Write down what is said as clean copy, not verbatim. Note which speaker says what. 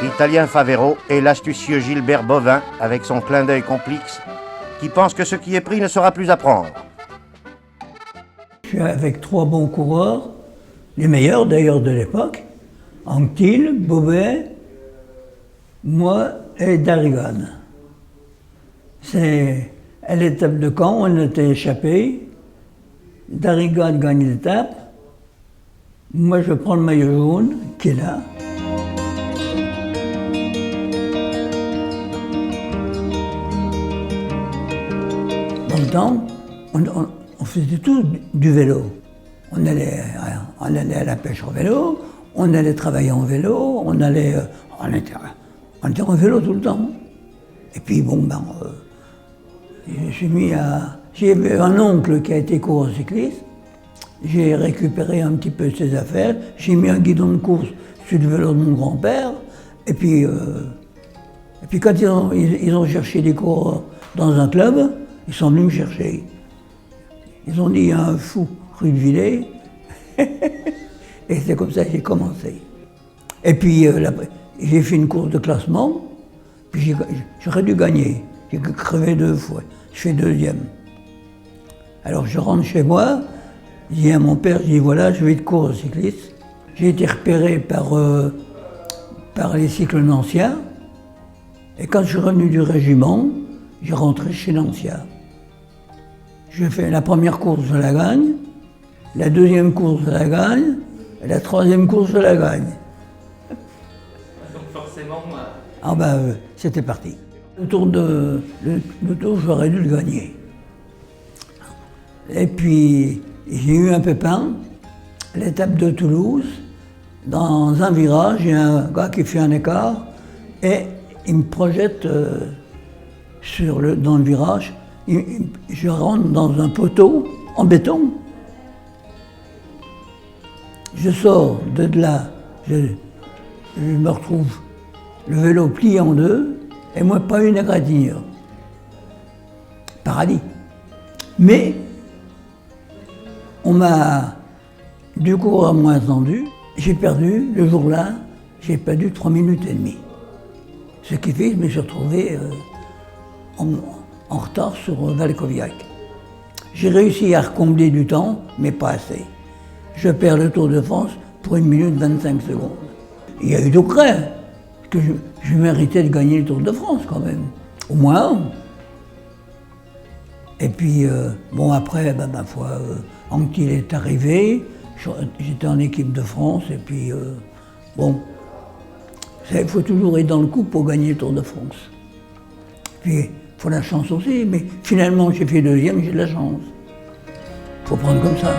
Speaker 1: Italien Favero et l'astucieux Gilbert Bovin, avec son clin d'œil complice, qui pense que ce qui est pris ne sera plus à prendre.
Speaker 2: Je suis avec 3 bons coureurs, les meilleurs d'ailleurs de l'époque, Anquetil, Bobet, moi et Darrigan. C'est à l'étape de Caen, on était échappé. Darrigan gagne l'étape. Moi je prends le maillot jaune qui est là. Dans le temps, on faisait tout du vélo. On allait à la pêche en vélo, on allait travailler en vélo, on était en vélo tout le temps. Et puis bon, j'ai un oncle qui a été coureur cycliste, j'ai récupéré un petit peu ses affaires, j'ai mis un guidon de course sur le vélo de mon grand-père, et puis quand ils ont cherché des coureurs dans un club, ils sont venus me chercher. Ils ont dit, il y a un fou rue de Villers. Et c'est comme ça que j'ai commencé. Et puis, j'ai fait une course de classement, puis j'aurais dû gagner. J'ai crevé 2 fois. Je fais 2e. Alors, je rentre chez moi, je dis à mon père, je dis, voilà, je vais être coureur cycliste. J'ai été repéré par les cycles nanciens. Et quand je suis revenu du régiment, j'ai rentré chez Lancia. Je fais la première course, je la gagne, la deuxième course, je la gagne, et la troisième course, je la gagne.
Speaker 3: Donc forcément...
Speaker 2: C'était parti. Le tour, j'aurais dû le gagner. Et puis, j'ai eu un pépin, l'étape de Toulouse, dans un virage, il y a un gars qui fait un écart, et il me projette dans le virage. Je rentre dans un poteau en béton. Je sors de là, je me retrouve le vélo plié en 2 et moi pas une égratignure. Paradis. Mais on m'a du coup à moins attendu. J'ai perdu, le jour-là, j'ai perdu 3 minutes et demie. Ce qui fait que je me suis retrouvé en retard sur Valkoviac. J'ai réussi à recombler du temps, mais pas assez. Je perds le Tour de France pour 1 minute 25 secondes. Il y a eu d'autres rêves, parce que je méritais de gagner le Tour de France quand même, au moins un. Et puis, après, ma foi, Anquetil est arrivé, j'étais en équipe de France, et puis, il faut toujours être dans le coup pour gagner le Tour de France. Puis, il faut la chance aussi, mais finalement j'ai fait 2e, j'ai de la chance. Il faut prendre comme ça.